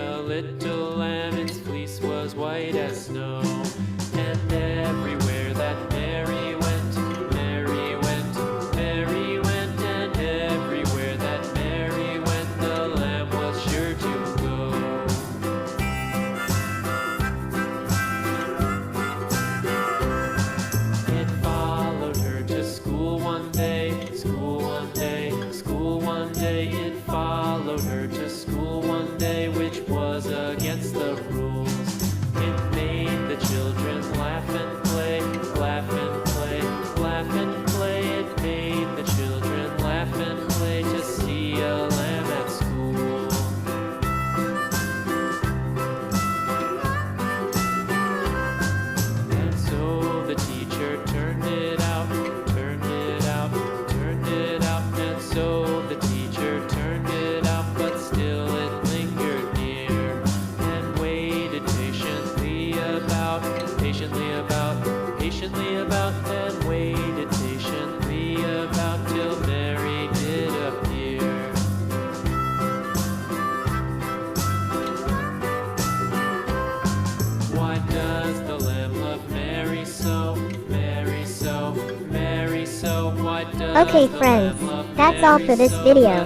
a little lamb, its fleece was white as snow. And everywhere that Mary went, Mary went, Mary went, and everywhere that Mary went, the lamb was sure to go. It followed her to school one day, school one day, school one day. It followed her to school one day, which was against the rules. It made the children laugh and play, laugh and play, laugh and play. It made the children laugh and play to see a lamb at school. And so the teacher turned it out, turned it out, turned it out. And so the teacher turned it out, but still it lingered near and waited patiently about, patiently about, patiently about, and waited patiently about till Mary did appear. Why does the lamb love Mary so, Mary so, Mary so? Why does Okay the friends, lamb love that's all Mary for this so? video.